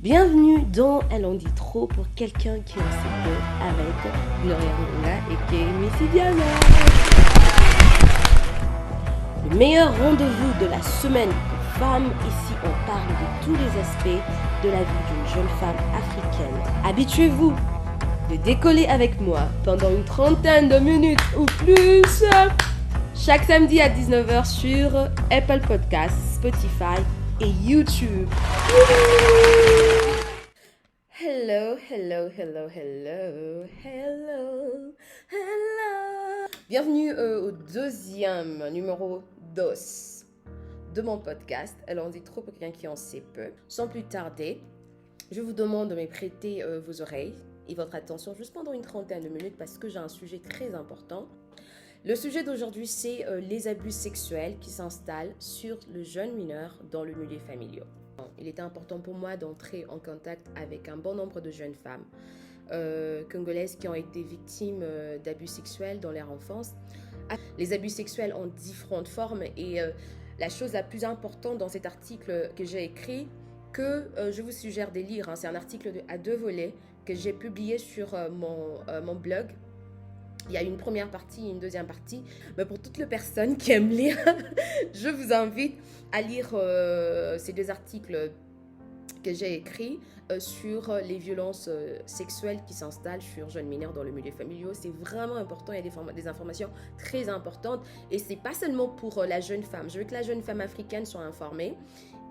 Bienvenue dans Elle en dit trop pour quelqu'un qui en sait peu avec Gloria Ngonga et Missy Diana. Le meilleur rendez-vous de la semaine pour femmes. Ici, on parle de tous les aspects de la vie d'une jeune femme africaine. Habituez-vous de décoller avec moi pendant une trentaine de minutes ou plus. Chaque samedi à 19h sur Apple Podcasts, Spotify et YouTube. Hello. Bienvenue au deuxième numéro 2 de mon podcast. Elle en dit trop pour quelqu'un qui en sait peu. Sans plus tarder, je vous demande de me prêter vos oreilles et votre attention juste pendant une trentaine de minutes parce que j'ai un sujet très important. Le sujet d'aujourd'hui, c'est les abus sexuels qui s'installent sur le jeune mineur dans le milieu familial. Il était important pour moi d'entrer en contact avec un bon nombre de jeunes femmes congolaises qui ont été victimes d'abus sexuels dans leur enfance. Les abus sexuels ont différentes formes et la chose la plus importante dans cet article que j'ai écrit, que je vous suggère de lire, c'est un article à 2 volets que j'ai publié sur mon blog. Il y a une première partie et une deuxième partie. Mais pour toutes les personnes qui aiment lire, je vous invite à lire ces 2 articles que j'ai écrits sur les violences sexuelles qui s'installent sur jeunes mineurs dans le milieu familial. C'est vraiment important, il y a des informations très importantes. Et ce n'est pas seulement pour la jeune femme. Je veux que la jeune femme africaine soit informée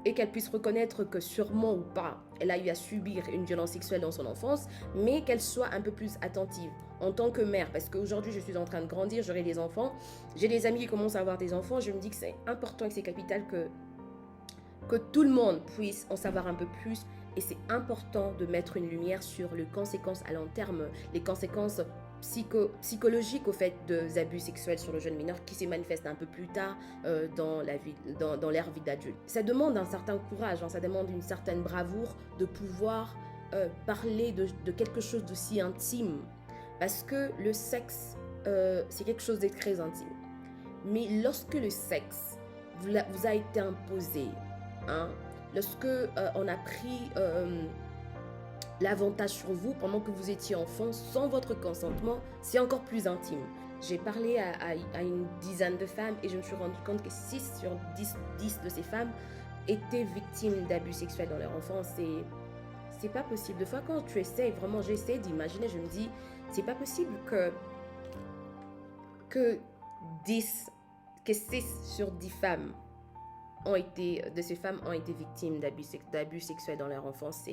et qu'elle puisse reconnaître que sûrement ou pas, elle a eu à subir une violence sexuelle dans son enfance, mais qu'elle soit un peu plus attentive en tant que mère, parce qu'aujourd'hui je suis en train de grandir, j'aurai des enfants, j'ai des amis qui commencent à avoir des enfants, je me dis que c'est important et que c'est capital que tout le monde puisse en savoir un peu plus, et c'est important de mettre une lumière sur les conséquences à long terme, les conséquences psychologique au fait des abus sexuels sur le jeune mineur qui se manifestent un peu plus tard dans leur vie d'adulte. Ça demande un certain courage, ça demande une certaine bravoure de pouvoir parler de quelque chose de si intime, parce que le sexe, c'est quelque chose de très intime. Mais lorsque le sexe vous a été imposé, lorsque on a pris l'avantage sur vous pendant que vous étiez enfant sans votre consentement, c'est encore plus intime. J'ai parlé à une dizaine de femmes et je me suis rendu compte que 6 sur 10 de ces femmes étaient victimes d'abus sexuels dans leur enfance. C'est pas possible. Des fois, quand tu essaies, vraiment, j'essaie d'imaginer, je me dis, c'est pas possible que 6 sur 10 femmes de ces femmes ont été victimes d'abus sexuels dans leur enfance.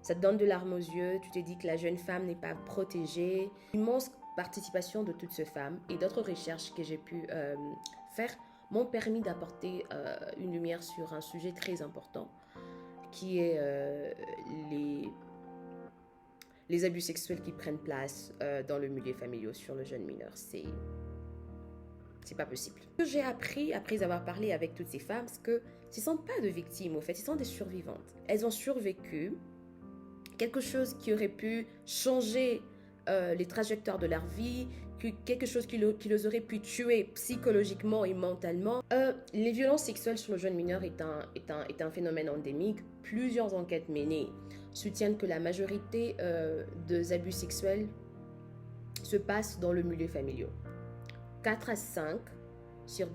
Ça te donne de larmes aux yeux, tu te dis que la jeune femme n'est pas protégée. L'immense participation de toutes ces femmes et d'autres recherches que j'ai pu faire m'ont permis d'apporter une lumière sur un sujet très important qui est les abus sexuels qui prennent place dans le milieu familial sur le jeune mineur. C'est pas possible. Ce que j'ai appris après avoir parlé avec toutes ces femmes, c'est que ce ne sont pas des victimes, au fait, ce sont des survivantes. Elles ont survécu quelque chose qui aurait pu changer les trajectoires de leur vie, quelque chose qui les aurait pu tuer psychologiquement et mentalement. Les violences sexuelles sur le jeune mineur est un phénomène endémique. Plusieurs enquêtes menées soutiennent que la majorité des abus sexuels se passent dans le milieu familial. 4 à 5 sur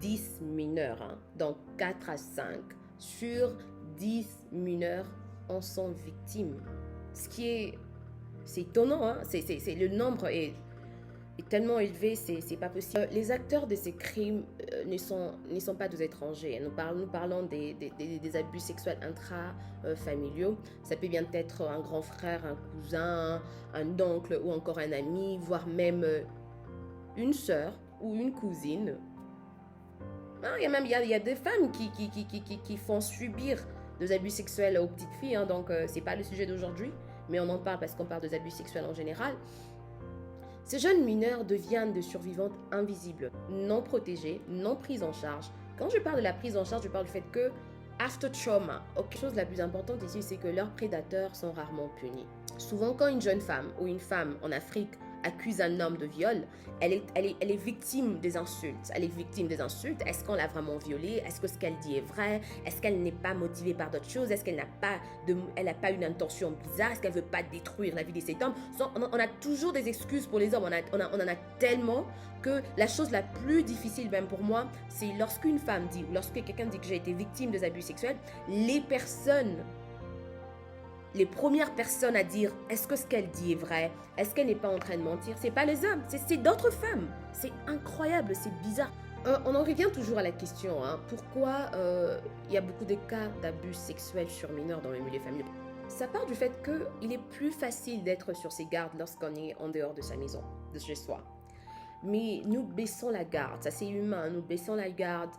10 mineurs, donc 4 à 5 sur 10 mineurs en sont victimes. C'est étonnant, c'est le nombre est tellement élevé, c'est pas possible. Les acteurs de ces crimes ne sont pas des étrangers. Nous parlons des abus sexuels intrafamiliaux. Ça peut bien être un grand frère, un cousin, un oncle ou encore un ami, voire même une sœur ou une cousine. Il y a des femmes qui font subir des abus sexuels aux petites filles, donc c'est pas le sujet d'aujourd'hui, mais on en parle parce qu'on parle des abus sexuels en général. Ces jeunes mineurs deviennent des survivantes invisibles, non protégées, non prises en charge. Quand je parle de la prise en charge, je parle du fait que after trauma, la chose la plus importante ici, c'est que leurs prédateurs sont rarement punis. Souvent, quand une jeune femme ou une femme en Afrique accuse un homme de viol, elle est victime des insultes. Elle est victime des insultes. Est-ce qu'on l'a vraiment violée? Est-ce que ce qu'elle dit est vrai? Est-ce qu'elle n'est pas motivée par d'autres choses? Est-ce qu'elle n'a pas une intention bizarre? Est-ce qu'elle ne veut pas détruire la vie de cet homme? On a toujours des excuses pour les hommes. On en a tellement que la chose la plus difficile même pour moi, c'est lorsqu'une femme dit, ou lorsque quelqu'un dit que j'ai été victime des abus sexuels, les premières personnes à dire est-ce que ce qu'elle dit est vrai, est-ce qu'elle n'est pas en train de mentir, c'est pas les hommes, c'est d'autres femmes. C'est incroyable, c'est bizarre. On en revient toujours à la question, pourquoi il y a beaucoup de cas d'abus sexuels sur mineurs dans les milieux familiaux. Ça part du fait qu'il est plus facile d'être sur ses gardes lorsqu'on est en dehors de sa maison, de chez soi. Mais nous baissons la garde, ça c'est humain, nous baissons la garde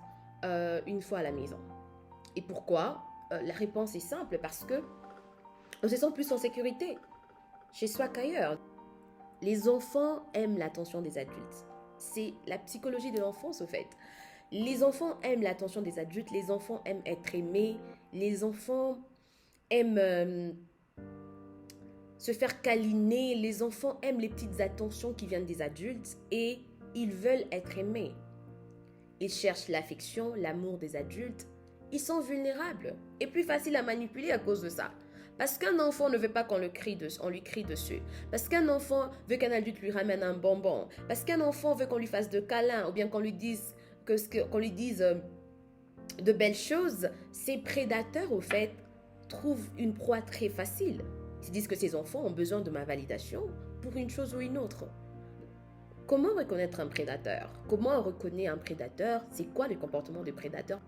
une fois à la maison. Et pourquoi? La réponse est simple, parce que on se sent plus en sécurité chez soi qu'ailleurs. Les enfants aiment l'attention des adultes. C'est la psychologie de l'enfance, au fait. Les enfants aiment l'attention des adultes, les enfants aiment être aimés, les enfants aiment se faire câliner, les enfants aiment les petites attentions qui viennent des adultes et ils veulent être aimés. Ils cherchent l'affection, l'amour des adultes. Ils sont vulnérables et plus faciles à manipuler à cause de ça. Parce qu'un enfant ne veut pas qu'on lui crie dessus. Parce qu'un enfant veut qu'un adulte lui ramène un bonbon. Parce qu'un enfant veut qu'on lui fasse de câlins ou bien qu'on lui dise de belles choses. Ces prédateurs, au fait, trouvent une proie très facile. Ils disent que ces enfants ont besoin de ma validation pour une chose ou une autre. Comment reconnaître un prédateur? Comment on reconnaît un prédateur? C'est quoi le comportement du prédateur?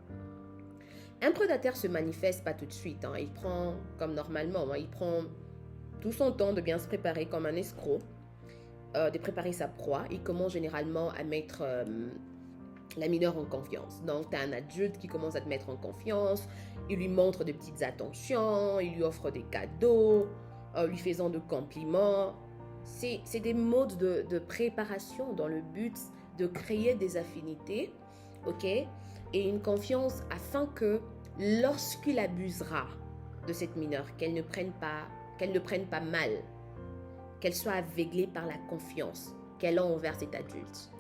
Un prédateur se manifeste pas tout de suite. Il prend, comme normalement, il prend tout son temps de bien se préparer comme un escroc, de préparer sa proie. Il commence généralement à mettre la mineure en confiance. Donc, tu as un adulte qui commence à te mettre en confiance. Il lui montre de petites attentions, il lui offre des cadeaux, lui faisant de compliments. C'est des modes de préparation dans le but de créer des affinités, ok, et une confiance afin que lorsqu'il abusera de cette mineure, qu'elle ne prenne pas mal, qu'elle soit aveuglée par la confiance qu'elle a envers cet adulte.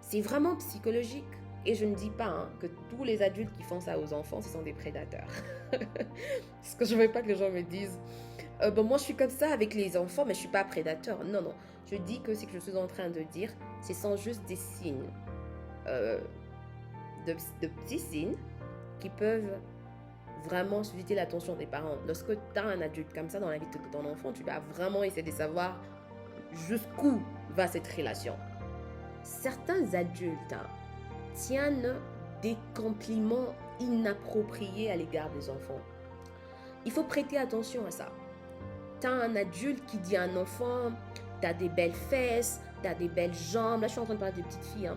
C'est vraiment psychologique. Et je ne dis pas que tous les adultes qui font ça aux enfants, ce sont des prédateurs. Parce que je ne veux pas que les gens me disent moi je suis comme ça avec les enfants, mais je ne suis pas prédateur. Non, non. Je dis que ce que je suis en train de dire, ce sont juste des signes. De petits signes qui peuvent vraiment susciter l'attention des parents. Lorsque tu as un adulte comme ça dans la vie de ton enfant, tu vas vraiment essayer de savoir jusqu'où va cette relation. Certains adultes tiennent des compliments inappropriés à l'égard des enfants. Il faut prêter attention à ça. Tu as un adulte qui dit à un enfant, tu as des belles fesses, tu as des belles jambes. Là, je suis en train de parler des petites filles.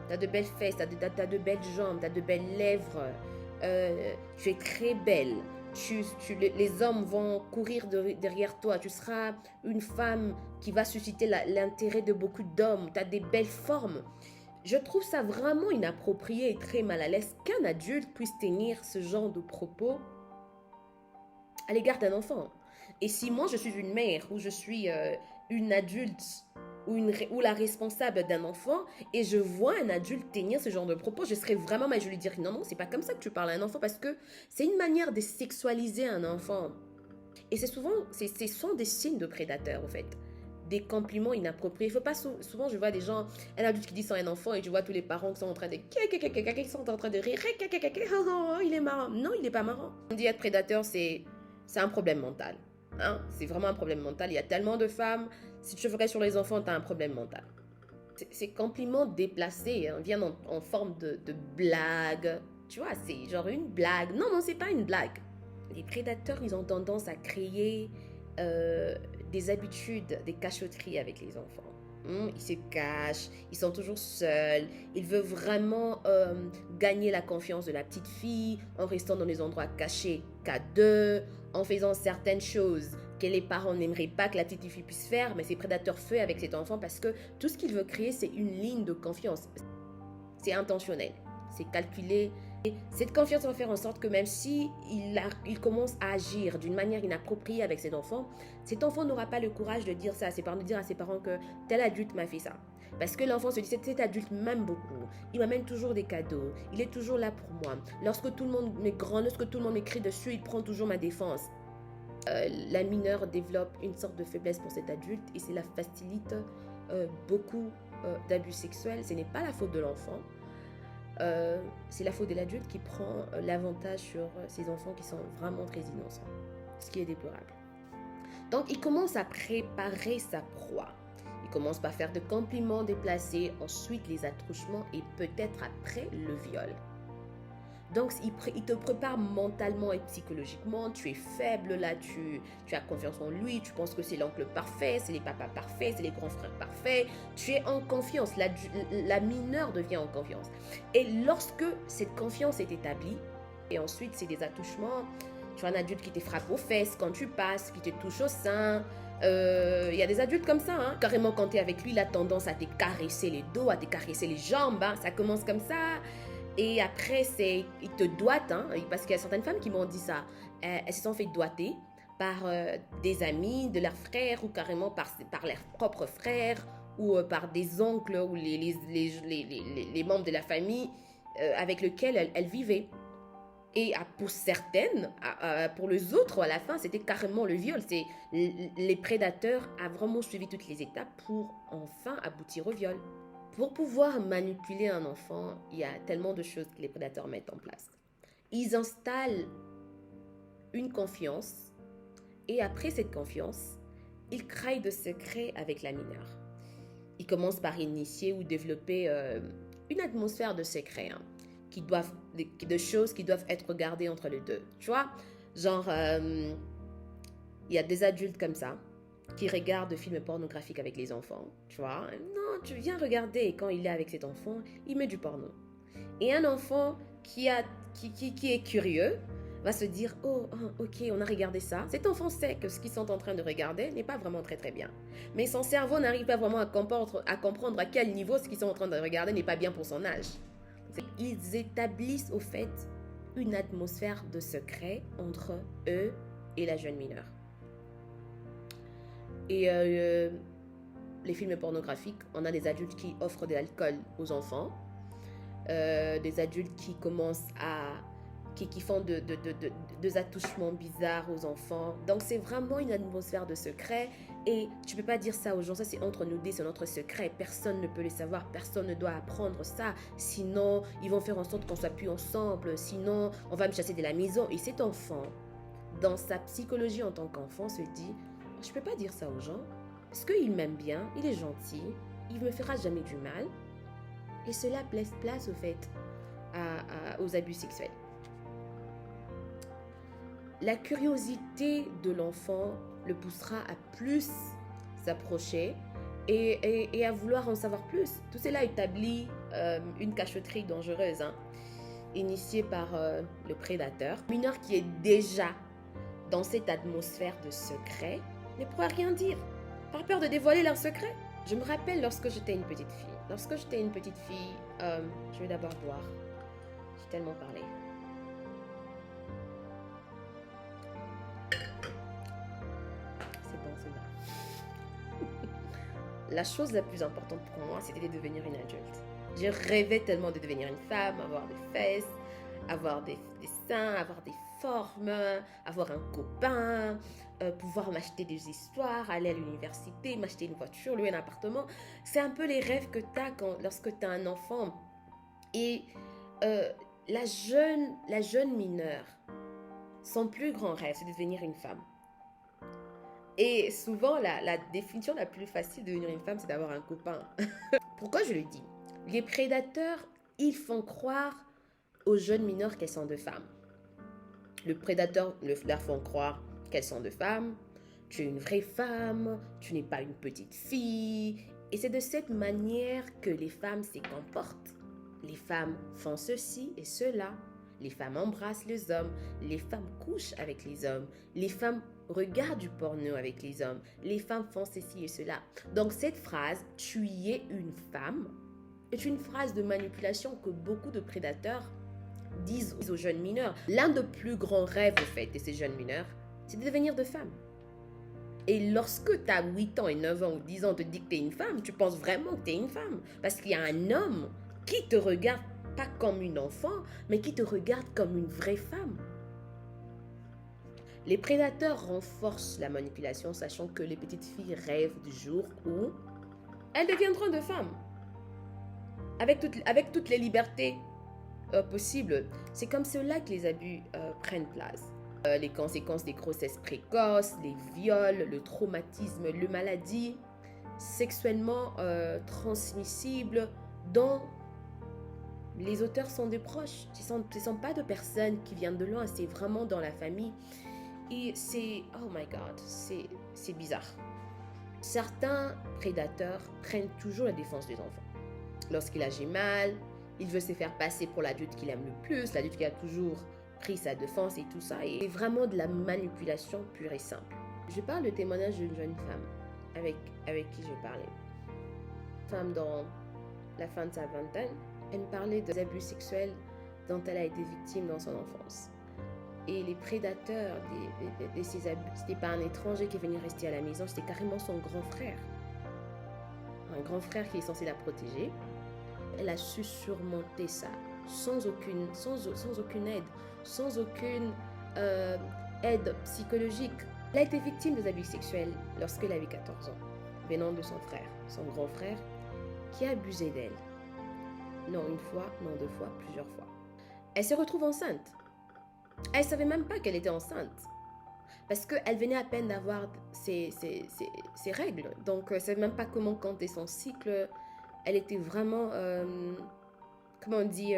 Tu as de belles fesses, tu as de belles jambes, tu as de belles lèvres. Tu es très belle. Les hommes vont courir derrière toi. Tu seras une femme qui va susciter l'intérêt de beaucoup d'hommes. Tu as des belles formes. Je trouve ça vraiment inapproprié et très mal à l'aise qu'un adulte puisse tenir ce genre de propos à l'égard d'un enfant. Et si moi je suis une mère ou je suis une adulte ou la responsable d'un enfant et je vois un adulte tenir ce genre de propos, je serais vraiment mal. Je lui dirais non, c'est pas comme ça que tu parles à un enfant parce que c'est une manière de sexualiser un enfant. Et ce sont des signes de prédateurs, en fait. Des compliments inappropriés. Il faut pas souvent, je vois des gens, un adulte qui dit ça à un enfant et je vois tous les parents qui sont en train de qui sont en train de rire. Il est marrant. Non, il est pas marrant. On dit être prédateur, c'est un problème mental. C'est vraiment un problème mental. Il y a tellement de femmes. Si tu te ferais sur les enfants, tu as un problème mental. Ces compliments déplacés viennent en forme de blague. Tu vois, c'est genre une blague. Non, c'est pas une blague. Les prédateurs, ils ont tendance à créer des habitudes, des cachotteries avec les enfants. Ils se cachent, ils sont toujours seuls. Ils veulent vraiment gagner la confiance de la petite fille en restant dans des endroits cachés qu'à deux, en faisant certaines choses que les parents n'aimeraient pas que la petite fille puisse faire, mais ces prédateurs font avec cet enfant parce que tout ce qu'ils veulent créer, c'est une ligne de confiance. C'est intentionnel, c'est calculé Cette confiance va faire en sorte que même si il commence à agir d'une manière inappropriée avec cet enfant n'aura pas le courage de dire ça à ses parents, de dire à ses parents que tel adulte m'a fait ça. Parce que l'enfant se dit, cet adulte m'aime beaucoup, il m'amène toujours des cadeaux, il est toujours là pour moi. Lorsque tout le monde me gronde, lorsque tout le monde m'écrit dessus, il prend toujours ma défense. La mineure développe une sorte de faiblesse pour cet adulte et cela facilite beaucoup d'abus sexuels. Ce n'est pas la faute de l'enfant. C'est la faute de l'adulte qui prend l'avantage sur ces enfants qui sont vraiment très innocents, ce qui est déplorable. Donc, il commence à préparer sa proie. Il commence par faire des compliments déplacés, ensuite les attouchements et peut-être après le viol. Donc, il te prépare mentalement et psychologiquement. Tu es faible là, tu as confiance en lui, tu penses que c'est l'oncle parfait, c'est les papas parfaits, c'est les grands frères parfaits. Tu es en confiance, la mineure devient en confiance. Et lorsque cette confiance est établie, et ensuite c'est des attouchements, tu as un adulte qui te frappe aux fesses quand tu passes, qui te touche au sein. Il y a des adultes comme ça, hein. Carrément quand tu es avec lui, il a tendance à te caresser les dos, à te caresser les jambes, hein. Ça commence comme ça. Et après, il te doite, hein, parce qu'il y a certaines femmes qui m'ont dit ça. Elles se sont fait doiter par des amis, de leurs frères, ou carrément par leurs propres frères, ou par des oncles, ou les membres de la famille avec lesquels elles vivaient. Et pour certaines, pour les autres, à la fin, c'était carrément le viol. Les prédateurs ont vraiment suivi toutes les étapes pour enfin aboutir au viol. Pour pouvoir manipuler un enfant, il y a tellement de choses que les prédateurs mettent en place. Ils installent une confiance et après cette confiance, ils créent de secrets avec la mineure. Ils commencent par initier ou développer une atmosphère de secret, hein, de choses qui doivent être regardées entre les deux. Tu vois, genre, il y a des adultes comme ça qui regarde des films pornographiques avec les enfants, tu vois. Non, tu viens regarder et quand il est avec cet enfant, il met du porno. Et un enfant qui est curieux va se dire, oh, ok, on a regardé ça. Cet enfant sait que ce qu'ils sont en train de regarder n'est pas vraiment très très bien. Mais son cerveau n'arrive pas vraiment à comprendre à quel niveau ce qu'ils sont en train de regarder n'est pas bien pour son âge. Ils établissent au fait une atmosphère de secret entre eux et la jeune mineure. Et les films pornographiques, on a des adultes qui offrent de l'alcool aux enfants, des adultes qui commencent qui font des attouchements bizarres aux enfants. Donc c'est vraiment une atmosphère de secret et tu peux pas dire ça aux gens, ça c'est entre nous deux, c'est notre secret, personne ne peut le savoir, personne ne doit apprendre ça, sinon ils vont faire en sorte qu'on soit plus ensemble, sinon on va me chasser de la maison. Et cet enfant, dans sa psychologie en tant qu'enfant, se dit, je peux pas dire ça aux gens, parce qu'il m'aime bien, il est gentil, il me fera jamais du mal. Et cela laisse place au fait aux abus sexuels. La curiosité de l'enfant le poussera à plus s'approcher et à vouloir en savoir plus. Tout cela établit une cachotterie dangereuse, hein, initiée par le prédateur. Le mineur qui est déjà dans cette atmosphère de secret ne pourra rien dire, par peur de dévoiler leur secret. Je me rappelle lorsque j'étais une petite fille. Je vais d'abord boire. J'ai tellement parlé. C'est bon. La chose la plus importante pour moi, c'était de devenir une adulte. Je rêvais tellement de devenir une femme, avoir des fesses, avoir des seins, avoir des formes, avoir un copain, pouvoir m'acheter des histoires, aller à l'université, m'acheter une voiture, louer un appartement. C'est un peu les rêves que tu as lorsque tu as un enfant. Et la jeune mineure, son plus grand rêve, c'est de devenir une femme. Et souvent, la définition la plus facile de devenir une femme, c'est d'avoir un copain. Pourquoi je le dis? Les prédateurs, ils font croire aux jeunes mineurs qu'elles sont de femmes. Le prédateur leur font croire qu'elles sont de femmes. Tu es une vraie femme, tu n'es pas une petite fille. Et c'est de cette manière que les femmes se comportent. Les femmes font ceci et cela. Les femmes embrassent les hommes. Les femmes couchent avec les hommes. Les femmes regardent du porno avec les hommes. Les femmes font ceci et cela. Donc cette phrase, tu y es une femme, est une phrase de manipulation que beaucoup de prédateurs disent aux jeunes mineurs, l'un des plus grands rêves, au fait, de ces jeunes mineurs, c'est de devenir de femmes. Et lorsque tu as 8 ans et 9 ans ou 10 ans, on te dit que tu es une femme, tu penses vraiment que tu es une femme. Parce qu'il y a un homme qui te regarde pas comme une enfant, mais qui te regarde comme une vraie femme. Les prédateurs renforcent la manipulation, sachant que les petites filles rêvent du jour où elles deviendront de femmes. Avec toutes les libertés possibles. C'est comme cela que les abus prennent place. Les conséquences des grossesses précoces, les viols, le traumatisme, les maladies sexuellement transmissibles dont les auteurs sont des proches. Ce ne sont pas de personnes qui viennent de loin, c'est vraiment dans la famille. Et c'est, oh my God, c'est bizarre. Certains prédateurs prennent toujours la défense des enfants. Lorsqu'il agit mal, il veut se faire passer pour l'adulte qu'il aime le plus, l'adulte qui a toujours pris sa défense et tout ça. Et c'est vraiment de la manipulation pure et simple. Je parle de témoignage d'une jeune femme avec qui je parlais. Femme dans la fin de sa vingtaine, elle me parlait des abus sexuels dont elle a été victime dans son enfance. Et les prédateurs de ces abus, c'était pas un étranger qui est venu rester à la maison, c'était carrément son grand frère. Un grand frère qui est censé la protéger. Elle a su surmonter ça sans aucune aide, sans aucune aide psychologique. Elle a été victime des abus sexuels lorsqu'elle avait 14 ans, venant de son frère, son grand frère, qui a abusé d'elle. Non une fois, non deux fois, plusieurs fois. Elle se retrouve enceinte. Elle ne savait même pas qu'elle était enceinte. Parce qu'elle venait à peine d'avoir ses règles. Donc, elle ne savait même pas comment compter son cycle. Elle était vraiment, comment on dit,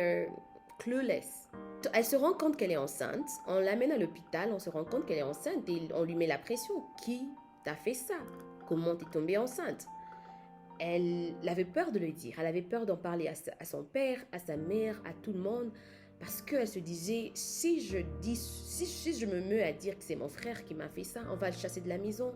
clueless. Elle se rend compte qu'elle est enceinte. On l'amène à l'hôpital, on se rend compte qu'elle est enceinte et on lui met la pression. Qui t'a fait ça? Comment t'es tombée enceinte? Elle avait peur de le dire. Elle avait peur d'en parler à son père, à sa mère, à tout le monde. Parce qu'elle se disait, si je me mets à dire que c'est mon frère qui m'a fait ça, on va le chasser de la maison.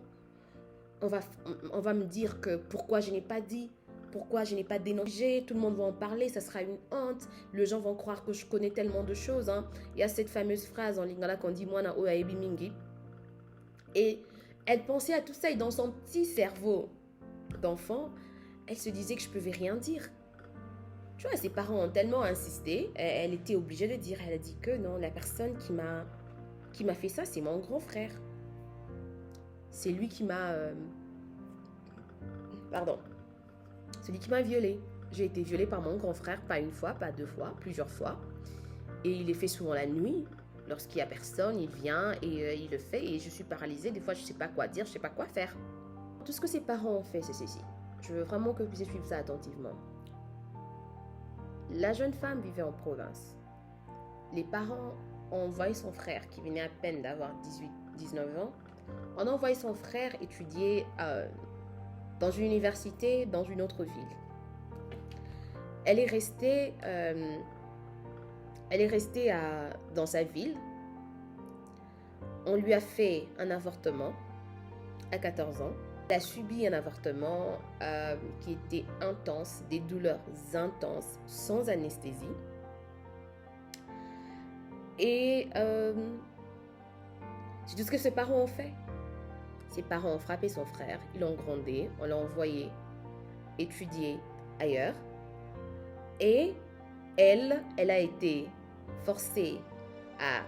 On va me dire que pourquoi je n'ai pas dit, pourquoi je n'ai pas dénoncé, tout le monde va en parler, ça sera une honte. Les gens vont croire que je connais tellement de choses. Hein. Il y a cette fameuse phrase en lingala qu'on dit « Mwana oya ebi mingi ». Et elle pensait à tout ça et dans son petit cerveau d'enfant, elle se disait que je ne pouvais rien dire. Tu vois, ses parents ont tellement insisté, elle était obligée de dire, elle a dit que non, la personne qui m'a fait ça, c'est mon grand frère. C'est lui qui m'a... celui qui m'a violée. J'ai été violée par mon grand frère, pas une fois, pas deux fois, plusieurs fois. Et il le fait souvent la nuit, lorsqu'il n'y a personne, il vient et il le fait. Et je suis paralysée, des fois je ne sais pas quoi dire, je ne sais pas quoi faire. Tout ce que ses parents ont fait, c'est ceci. Je veux vraiment que vous puissiez suivre ça attentivement. La jeune femme vivait en province. Les parents ont envoyé son frère, qui venait à peine d'avoir 18-19 ans, on a envoyé son frère étudier dans une université, dans une autre ville. Elle est restée dans sa ville. On lui a fait un avortement à 14 ans. Elle a subi un avortement qui était intense, des douleurs intenses, sans anesthésie. Et c'est tout ce que ses parents ont fait. Ses parents ont frappé son frère, ils l'ont grondé, on l'a envoyé étudier ailleurs. Et elle a été forcée à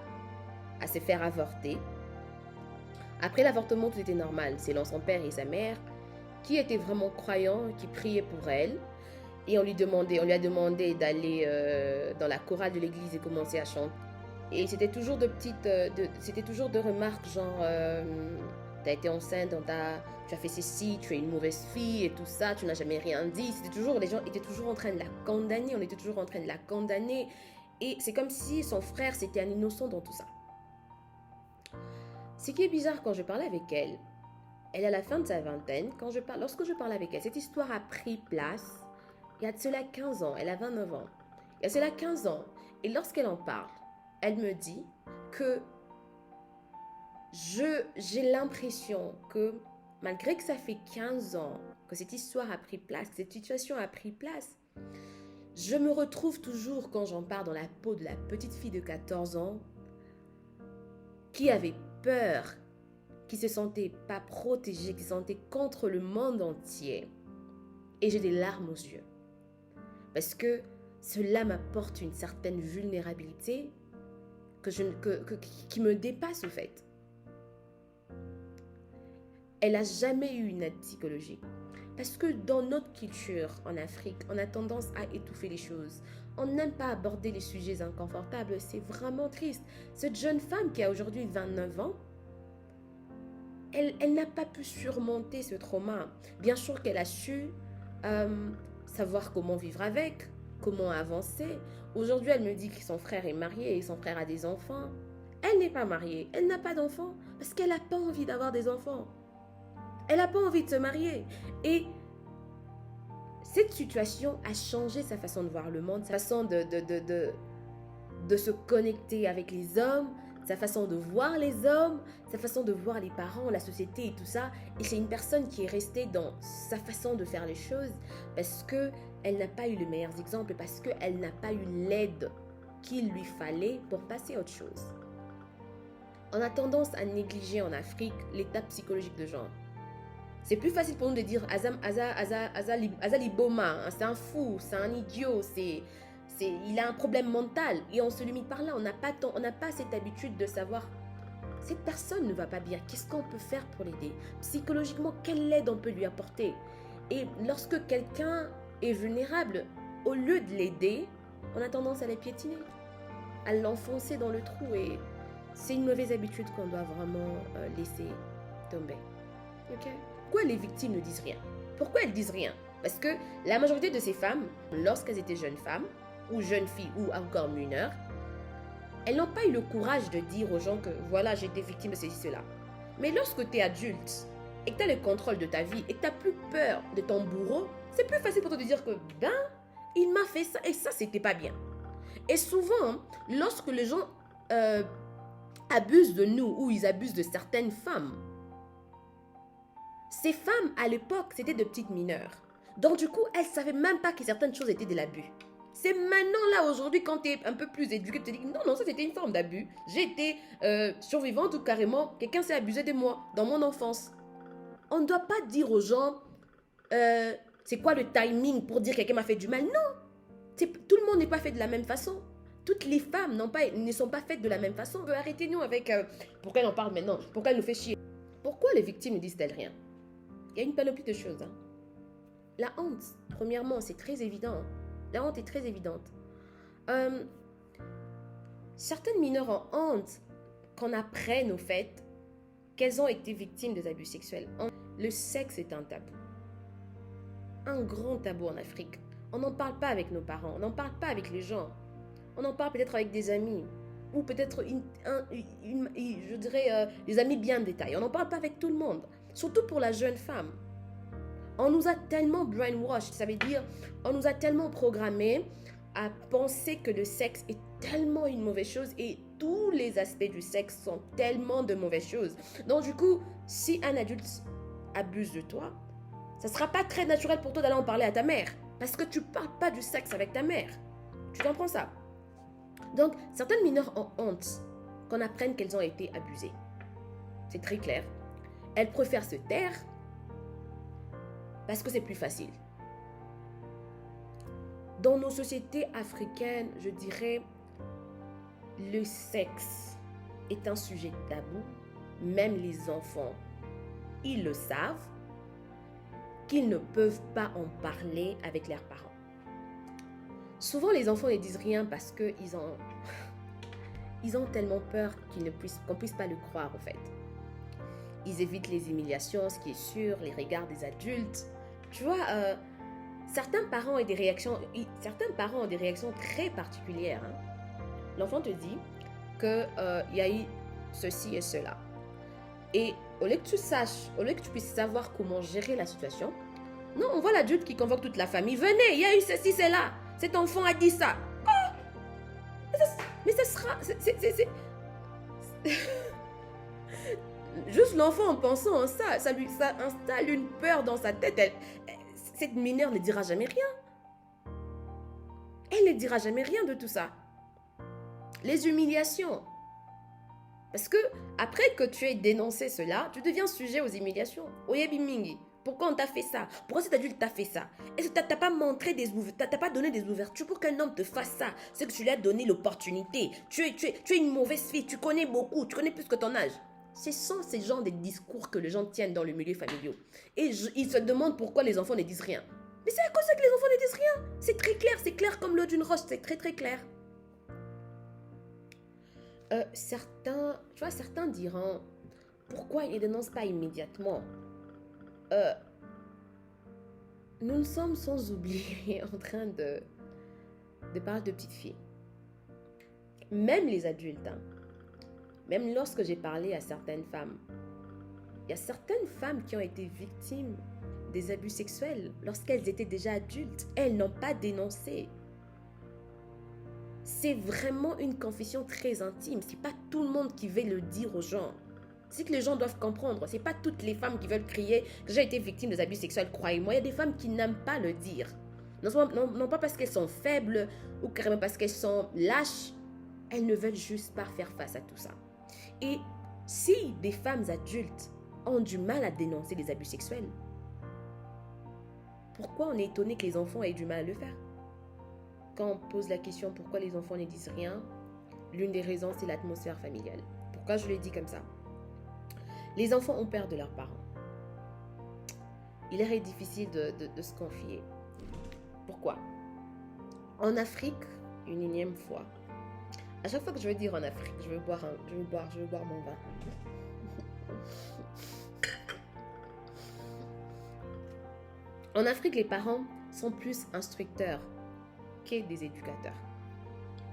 se faire avorter. Après l'avortement, tout était normal, selon son père et sa mère, qui étaient vraiment croyants, qui priaient pour elle. Et on lui a demandé d'aller dans la chorale de l'église et commencer à chanter. Et c'était toujours de remarques genre, t'as été enceinte, tu as fait ceci, tu es une mauvaise fille et tout ça, tu n'as jamais rien dit. Les gens étaient toujours en train de la condamner, on était toujours en train de la condamner. Et c'est comme si son frère, c'était un innocent dans tout ça. Ce qui est bizarre quand je parlais avec elle est à la fin de sa vingtaine, lorsque je parlais avec elle, cette histoire a pris place il y a de cela 15 ans, elle a 29 ans. Il y a de cela 15 ans, et lorsqu'elle en parle, elle me dit que j'ai l'impression que malgré que ça fait 15 ans que cette histoire a pris place, que cette situation a pris place, Je me retrouve toujours quand j'en parle dans la peau de la petite fille de 14 ans qui avait peur, qui se sentait pas protégée, qui se sentait contre le monde entier. Et j'ai des larmes aux yeux. Parce que cela m'apporte une certaine vulnérabilité qui me dépasse au fait. Elle n'a jamais eu une aide psychologique. Parce que dans notre culture en Afrique, on a tendance à étouffer les choses. On n'aime pas aborder les sujets inconfortables. C'est vraiment triste. Cette jeune femme qui a aujourd'hui 29 ans, elle n'a pas pu surmonter ce trauma. Bien sûr qu'elle a su savoir comment vivre avec, comment avancer. Aujourd'hui, elle me dit que son frère est marié et son frère a des enfants. Elle n'est pas mariée, elle n'a pas d'enfants parce qu'elle n'a pas envie d'avoir des enfants. Elle n'a pas envie de se marier. Et cette situation a changé sa façon de voir le monde, sa façon de se connecter avec les hommes, sa façon de voir les hommes, sa façon de voir les parents, la société et tout ça. Et c'est une personne qui est restée dans sa façon de faire les choses parce qu'elle n'a pas eu les meilleurs exemples, parce qu'elle n'a pas eu l'aide qu'il lui fallait pour passer à autre chose. On a tendance à négliger en Afrique l'état psychologique de gens. C'est plus facile pour nous de dire Azali Boma, c'est un fou, c'est un idiot, il a un problème mental. Et on se limite par là. On n'a pas cette habitude de savoir cette personne ne va pas bien. Qu'est-ce qu'on peut faire pour l'aider? Psychologiquement, quelle aide on peut lui apporter? Et lorsque quelqu'un est vulnérable, au lieu de l'aider, on a tendance à les piétiner, à l'enfoncer dans le trou. Et c'est une mauvaise habitude qu'on doit vraiment laisser tomber. Ok? Pourquoi les victimes ne disent rien? Pourquoi elles disent rien? Parce que la majorité de ces femmes, lorsqu'elles étaient jeunes femmes, ou jeunes filles, ou encore mineures, elles n'ont pas eu le courage de dire aux gens que voilà, j'ai été victime de ceci, cela. Mais lorsque tu es adulte, et que tu as le contrôle de ta vie, et que tu n'as plus peur de ton bourreau, c'est plus facile pour toi de dire que, il m'a fait ça, et ça, c'était pas bien. Et souvent, lorsque les gens abusent de nous, ou ils abusent de certaines femmes, ces femmes, à l'époque, c'était de petites mineures. Donc, du coup, elles ne savaient même pas que certaines choses étaient de l'abus. C'est maintenant, là, aujourd'hui, quand tu es un peu plus éduqué, tu te dis, non, ça, c'était une forme d'abus. J'ai été survivante ou carrément, quelqu'un s'est abusé de moi dans mon enfance. On ne doit pas dire aux gens, c'est quoi le timing pour dire que quelqu'un m'a fait du mal? Non, tout le monde n'est pas fait de la même façon. Toutes les femmes ne sont pas faites de la même façon. Arrêtez-nous avec pourquoi elle en parle maintenant? Pourquoi elle nous fait chier? Pourquoi les victimes ne disent-elles rien? Il y a une panoplie de choses. La honte, premièrement, c'est très évident. La honte est très évidente. Certaines mineures ont honte qu'on apprenne au fait qu'elles ont été victimes des abus sexuels. Le sexe est un tabou. Un grand tabou en Afrique. On n'en parle pas avec nos parents, on n'en parle pas avec les gens. On en parle peut-être avec des amis. Ou peut-être, je dirais, des amis bien détaillés. On n'en parle pas avec tout le monde. Surtout pour la jeune femme. On nous a tellement brainwashed, ça veut dire, on nous a tellement programmés à penser que le sexe est tellement une mauvaise chose et tous les aspects du sexe sont tellement de mauvaises choses. Donc du coup, si un adulte abuse de toi, ça ne sera pas très naturel pour toi d'aller en parler à ta mère parce que tu ne parles pas du sexe avec ta mère. Tu comprends ça? Donc, certaines mineures ont honte qu'on apprenne qu'elles ont été abusées. C'est très clair. Elles préfèrent se taire parce que c'est plus facile. Dans nos sociétés africaines, je dirais, le sexe est un sujet tabou. Même les enfants, ils le savent, qu'ils ne peuvent pas en parler avec leurs parents. Souvent, les enfants ne disent rien parce qu'ils ont tellement peur qu'on ne puisse pas le croire, en fait. Ils évitent les humiliations, ce qui est sûr, les regards des adultes. Tu vois, certains parents ont des réactions très particulières. Hein. L'enfant te dit qu'il y a eu ceci et cela. Et au lieu que tu saches, au lieu que tu puisses savoir comment gérer la situation, non, on voit l'adulte qui convoque toute la famille. Venez, il y a eu ceci, cela. Cet enfant a dit ça. Oh! Mais ça sera... Juste l'enfant en pensant en ça installe une peur dans sa tête. Cette mineure ne dira jamais rien. elle ne dira jamais rien de tout ça. Les humiliations. Parce que après que tu aies dénoncé cela, tu deviens sujet aux humiliations. Oyebi mingi. Pourquoi on t'a fait ça? Pourquoi cet adulte t'a fait ça? Est-ce que t'as pas montré t'as pas donné des ouvertures pour qu'un homme te fasse ça? C'est que tu lui as donné l'opportunité. Tu es une mauvaise fille, tu connais beaucoup, tu connais plus que ton âge. Ce sont ces genres de discours que les gens tiennent dans le milieu familial. Et ils se demandent pourquoi les enfants ne disent rien. Mais c'est à cause que les enfants ne disent rien. C'est très clair, c'est clair comme l'eau d'une roche, c'est très très clair. Certains diront, pourquoi ils ne dénoncent pas immédiatement? Nous sommes sans oublier en train de parler de petites filles. Même les adultes, même lorsque j'ai parlé à certaines femmes, il y a certaines femmes qui ont été victimes des abus sexuels lorsqu'elles étaient déjà adultes. Elles n'ont pas dénoncé. C'est vraiment une confession très intime. C'est pas tout le monde qui veut le dire aux gens. C'est que les gens doivent comprendre. C'est pas toutes les femmes qui veulent crier que j'ai été victime des abus sexuels. Croyez-moi, il y a des femmes qui n'aiment pas le dire. Non pas parce qu'elles sont faibles ou carrément parce qu'elles sont lâches. Elles ne veulent juste pas faire face à tout ça. Et si des femmes adultes ont du mal à dénoncer les abus sexuels, pourquoi on est étonné que les enfants aient du mal à le faire? Quand on pose la question pourquoi les enfants ne disent rien, l'une des raisons, c'est l'atmosphère familiale. Pourquoi je le dis comme ça? Les enfants ont peur de leurs parents. Il est difficile de se confier. Pourquoi? En Afrique, une énième fois, à chaque fois que je veux dire en Afrique, je veux boire mon vin. En Afrique, les parents sont plus instructeurs que des éducateurs.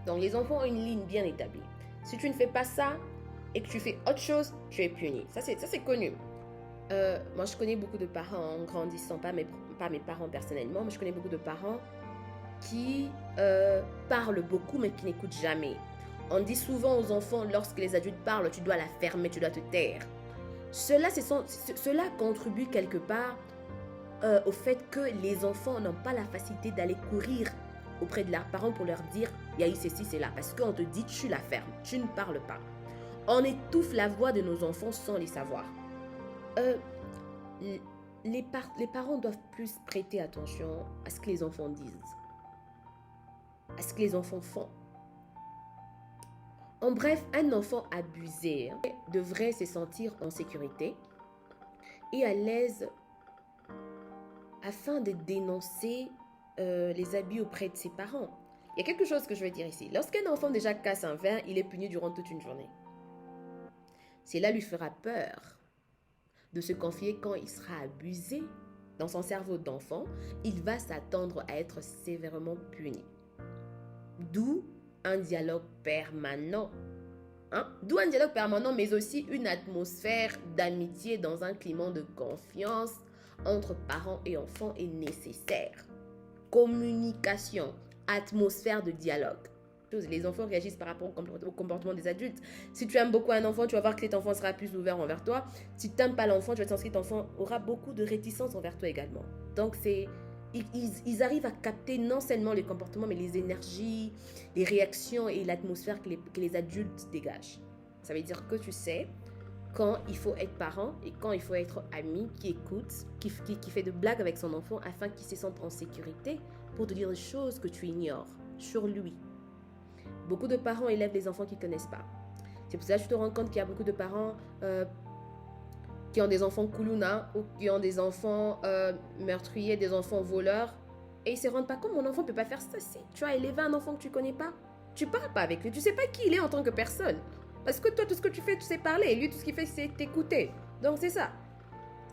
Donc, les enfants ont une ligne bien établie. Si tu ne fais pas ça et que tu fais autre chose, tu es puni. Ça, c'est connu. Moi, je connais beaucoup de parents en grandissant, pas mes parents personnellement, mais je connais beaucoup de parents qui parlent beaucoup, mais qui n'écoutent jamais. On dit souvent aux enfants, lorsque les adultes parlent, tu dois la fermer, tu dois te taire. Cela contribue quelque part au fait que les enfants n'ont pas la facilité d'aller courir auprès de leurs parents pour leur dire il y a eu ceci, c'est là. Parce qu'on te dit tu la fermes, tu ne parles pas. On étouffe la voix de nos enfants sans les savoir. Les parents doivent plus prêter attention à ce que les enfants disent, à ce que les enfants font. En bref, un enfant abusé devrait se sentir en sécurité et à l'aise afin de dénoncer les abus auprès de ses parents. Il y a quelque chose que je veux dire ici. Lorsqu'un enfant déjà casse un verre, il est puni durant toute une journée. Cela lui fera peur de se confier quand il sera abusé. Dans son cerveau d'enfant, il va s'attendre à être sévèrement puni. D'où un dialogue permanent. D'où un dialogue permanent, mais aussi une atmosphère d'amitié dans un climat de confiance entre parents et enfants est nécessaire. Communication, atmosphère de dialogue. Les enfants réagissent par rapport au comportement des adultes. Si tu aimes beaucoup un enfant, tu vas voir que cet enfant sera plus ouvert envers toi. Si tu n'aimes pas l'enfant, tu vas sentir que cet enfant aura beaucoup de réticence envers toi également. Donc, ils arrivent à capter non seulement les comportements, mais les énergies, les réactions et l'atmosphère que les adultes dégagent. Ça veut dire que tu sais quand il faut être parent et quand il faut être ami, qui écoute, qui fait de blagues avec son enfant afin qu'il se sente en sécurité pour te dire des choses que tu ignores sur lui. Beaucoup de parents élèvent les enfants qu'ils ne connaissent pas. C'est pour ça que tu te rends compte qu'il y a beaucoup de parents qui ont des enfants koulouna ou qui ont des enfants meurtriers, des enfants voleurs. Et ils ne se rendent pas compte, mon enfant ne peut pas faire ça. Si tu as élevé un enfant que tu ne connais pas, tu ne parles pas avec lui. Tu ne sais pas qui il est en tant que personne. Parce que toi, tout ce que tu fais, tu sais parler. Et lui, tout ce qu'il fait, c'est t'écouter. Donc, c'est ça.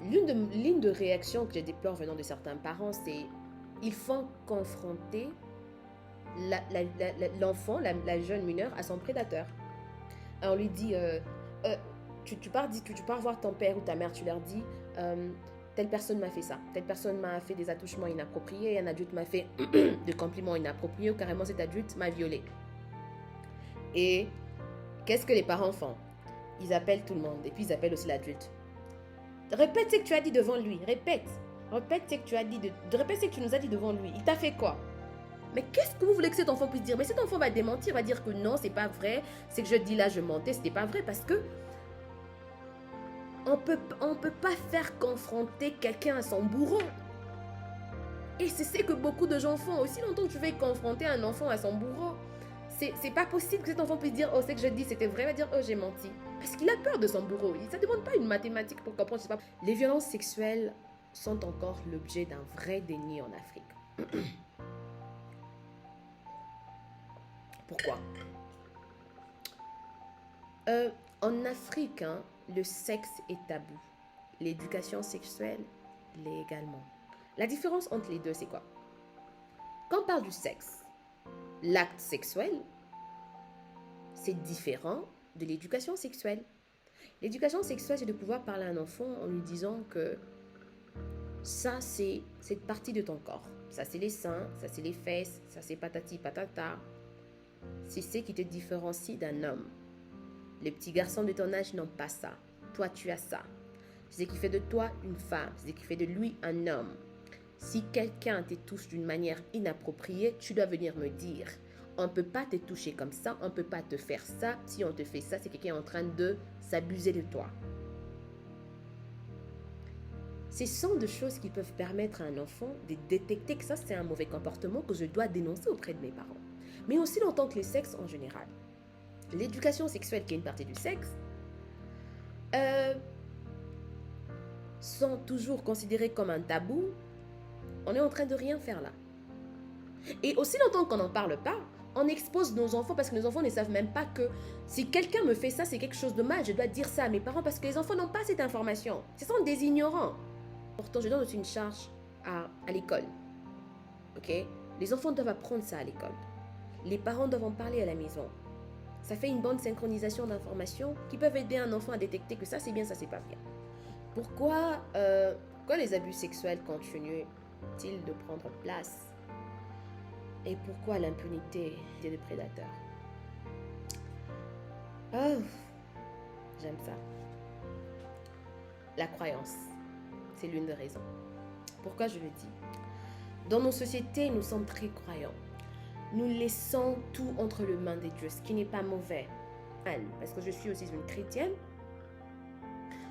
L'une de réactions que j'ai déplore venant de certains parents, c'est ils font confronter l'enfant, la jeune mineure, à son prédateur. Alors, on lui dit, tu pars voir ton père ou ta mère, tu leur dis, telle personne m'a fait ça, telle personne m'a fait des attouchements inappropriés, un adulte m'a fait des compliments inappropriés, ou carrément cet adulte m'a violée. Et qu'est-ce que les parents font? Ils appellent tout le monde et puis ils appellent aussi l'adulte. Répète ce que tu as dit devant lui, répète ce que tu as dit, répète ce que tu nous as dit devant lui. Il t'a fait quoi? Mais qu'est-ce que vous voulez que cet enfant puisse dire? Mais cet enfant va démentir, va dire que non, c'est pas vrai, c'est que je dis là, je mentais, c'était pas vrai, parce que on peut pas faire confronter quelqu'un à son bourreau. Et c'est ce que beaucoup de gens font. Aussi longtemps que tu veux confronter un enfant à son bourreau, c'est pas possible que cet enfant puisse dire, oh, c'est que je dis, c'était vrai, il va dire, oh, j'ai menti. Parce qu'il a peur de son bourreau. Ça ne demande pas une mathématique pour comprendre, je sais pas. Les violences sexuelles sont encore l'objet d'un vrai déni en Afrique. Pourquoi? En Afrique, hein, le sexe est tabou. L'éducation sexuelle l'est également. La différence entre les deux, c'est quoi? Quand on parle du sexe, l'acte sexuel, c'est différent de l'éducation sexuelle. L'éducation sexuelle, c'est de pouvoir parler à un enfant en lui disant que ça, c'est cette partie de ton corps. Ça, c'est les seins, ça, c'est les fesses, ça, c'est patati patata. C'est ce qui te différencie d'un homme. Les petits garçons de ton âge n'ont pas ça. Toi, tu as ça. C'est ce qui fait de toi une femme. C'est ce qui fait de lui un homme. Si quelqu'un te touche d'une manière inappropriée, tu dois venir me dire. On ne peut pas te toucher comme ça, on ne peut pas te faire ça. Si on te fait ça, c'est quelqu'un en train de s'abuser de toi. Ce sont des choses qui peuvent permettre à un enfant de détecter que ça, c'est un mauvais comportement que je dois dénoncer auprès de mes parents. Mais aussi longtemps que le sexe en général. L'éducation sexuelle, qui est une partie du sexe, sont toujours considérées comme un tabou. On est en train de rien faire là. Et aussi longtemps qu'on n'en parle pas, on expose nos enfants parce que nos enfants ne savent même pas que si quelqu'un me fait ça, c'est quelque chose de mal. Je dois dire ça à mes parents parce que les enfants n'ont pas cette information. Ce sont des ignorants. Pourtant, je donne aussi une charge à l'école. Ok? Les enfants doivent apprendre ça à l'école. Les parents doivent en parler à la maison. Ça fait une bonne synchronisation d'informations qui peuvent aider un enfant à détecter que ça c'est bien, ça c'est pas bien. Pourquoi les abus sexuels continuent-ils de prendre place? Et pourquoi l'impunité des prédateurs? Oh, j'aime ça. La croyance, c'est l'une des raisons. Pourquoi je le dis? Dans nos sociétés, nous sommes très croyants. Nous laissons tout entre les mains de Dieu, ce qui n'est pas mauvais. Parce que je suis aussi une chrétienne.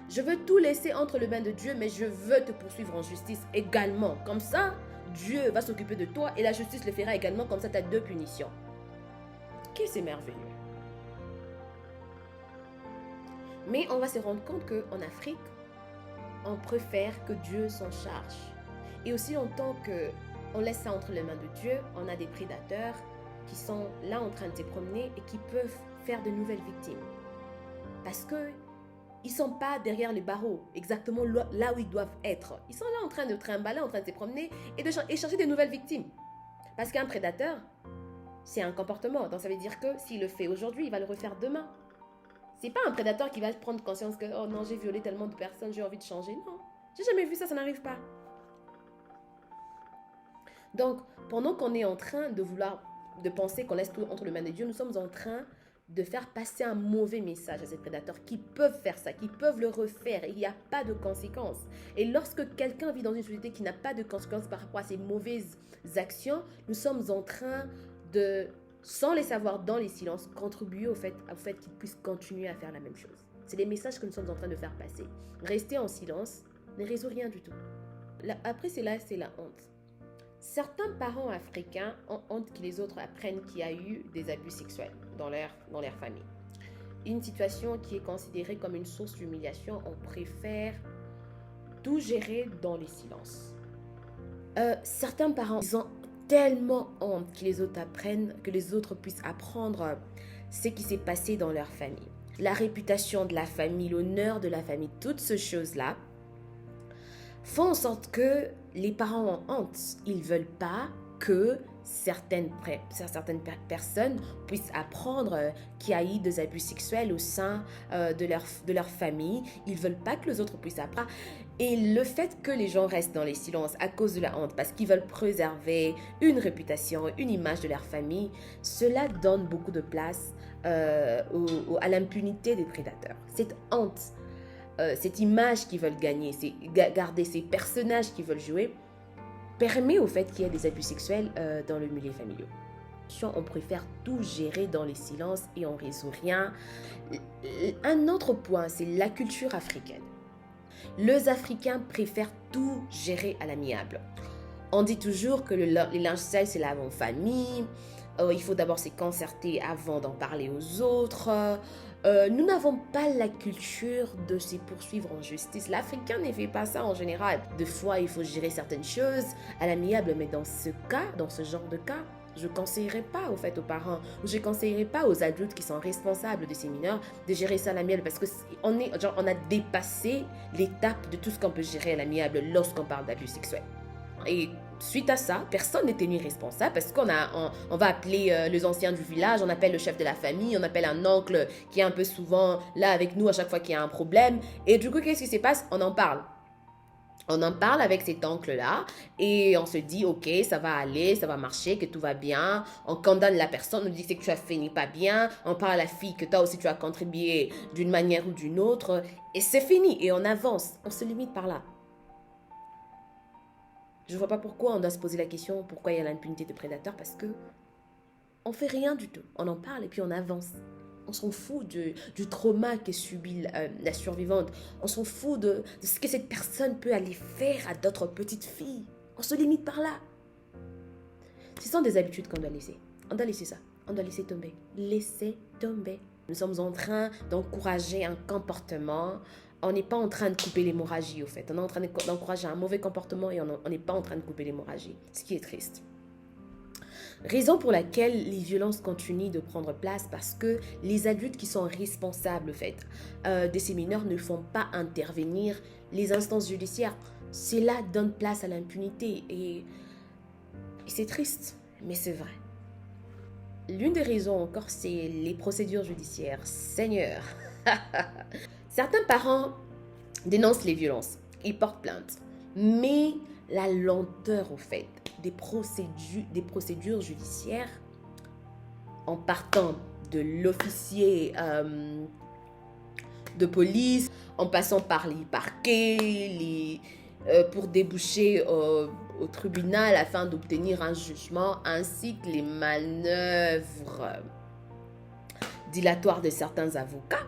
Je veux tout laisser entre les mains de Dieu, mais je veux te poursuivre en justice également. Comme ça, Dieu va s'occuper de toi et la justice le fera également. Comme ça, tu as deux punitions. Qui c'est merveilleux. Mais on va se rendre compte qu'en Afrique, on préfère que Dieu s'en charge. Et aussi longtemps qu'on laisse ça entre les mains de Dieu, on a des prédateurs qui sont là en train de se promener et qui peuvent faire de nouvelles victimes. Parce que ils ne sont pas derrière les barreaux, exactement là où ils doivent être. Ils sont là en train de trimballer, en train de se promener et chercher de nouvelles victimes. Parce qu'un prédateur, c'est un comportement. Donc ça veut dire que s'il le fait aujourd'hui, il va le refaire demain. C'est pas un prédateur qui va prendre conscience que oh non, j'ai violé tellement de personnes, j'ai envie de changer. Non, j'ai jamais vu ça, ça n'arrive pas. Donc, pendant qu'on est en train de penser qu'on laisse tout entre les mains de Dieu, nous sommes en train de faire passer un mauvais message à ces prédateurs qui peuvent faire ça, qui peuvent le refaire. Il n'y a pas de conséquences. Et lorsque quelqu'un vit dans une société qui n'a pas de conséquences par rapport à ses mauvaises actions, nous sommes en train de, sans les savoir dans les silences, contribuer au fait qu'ils puissent continuer à faire la même chose. C'est les messages que nous sommes en train de faire passer. Rester en silence ne résout rien du tout. Après, c'est la honte. Certains parents africains ont honte que les autres apprennent qu'il y a eu des abus sexuels dans leur famille. Une situation qui est considérée comme une source d'humiliation, on préfère tout gérer dans le silence. Certains parents, ils ont tellement honte que les autres apprennent, que les autres puissent apprendre ce qui s'est passé dans leur famille. La réputation de la famille, l'honneur de la famille, toutes ces choses-là font en sorte que les parents ont honte. Ils ne veulent pas que certaines personnes puissent apprendre qu'il y a eu des abus sexuels au sein de leur famille. Ils ne veulent pas que les autres puissent apprendre. Et le fait que les gens restent dans les silences à cause de la honte, parce qu'ils veulent préserver une réputation, une image de leur famille, cela donne beaucoup de place à l'impunité des prédateurs. Cette honte, cette image qu'ils veulent gagner, garder ces personnages qu'ils veulent jouer, permet au fait qu'il y ait des abus sexuels dans le milieu familial. On préfère tout gérer dans les silences et on ne résout rien. Un autre point, c'est la culture africaine. Les Africains préfèrent tout gérer à l'amiable. On dit toujours que les linges sales, c'est la bonne famille. Il faut d'abord se concerter avant d'en parler aux autres. Nous n'avons pas la culture de se poursuivre en justice. L'Africain ne fait pas ça en général. Des fois, il faut gérer certaines choses à l'amiable, mais dans ce cas, dans ce genre de cas, je ne conseillerais pas au fait aux parents, ou je ne conseillerais pas aux adultes qui sont responsables de ces mineurs de gérer ça à l'amiable parce qu'on a dépassé l'étape de tout ce qu'on peut gérer à l'amiable lorsqu'on parle d'abus sexuels. Et suite à ça, personne n'est tenu responsable parce qu'on va appeler les anciens du village, on appelle le chef de la famille, on appelle un oncle qui est un peu souvent là avec nous à chaque fois qu'il y a un problème. Et du coup, qu'est-ce qui se passe? On en parle. On en parle avec cet oncle-là et on se dit, ok, ça va aller, ça va marcher, que tout va bien. On condamne la personne, on dit que tu as fait n'est pas bien. On parle à la fille que toi aussi tu as contribué d'une manière ou d'une autre. Et c'est fini et on avance. On se limite par là. Je ne vois pas pourquoi on doit se poser la question, pourquoi il y a l'impunité de prédateurs, parce que on fait rien du tout. On en parle et puis on avance. On s'en fout du trauma que subit la survivante. On s'en fout de ce que cette personne peut aller faire à d'autres petites filles. On se limite par là. Ce sont des habitudes qu'on doit laisser. On doit laisser ça. On doit laisser tomber. Laisser tomber. Nous sommes en train d'encourager un comportement. On n'est pas en train de couper l'hémorragie, au fait. On est en train d'encourager un mauvais comportement et on n'est pas en train de couper l'hémorragie. Ce qui est triste. Raison pour laquelle les violences continuent de prendre place parce que les adultes qui sont responsables de ces mineurs ne font pas intervenir les instances judiciaires. Cela donne place à l'impunité et c'est triste, mais c'est vrai. L'une des raisons encore, c'est les procédures judiciaires. Seigneur, certains parents dénoncent les violences, ils portent plainte, mais la lenteur au fait des procédures judiciaires en partant de l'officier de police, en passant par les parquets, pour déboucher au tribunal afin d'obtenir un jugement, ainsi que les manœuvres dilatoires de certains avocats,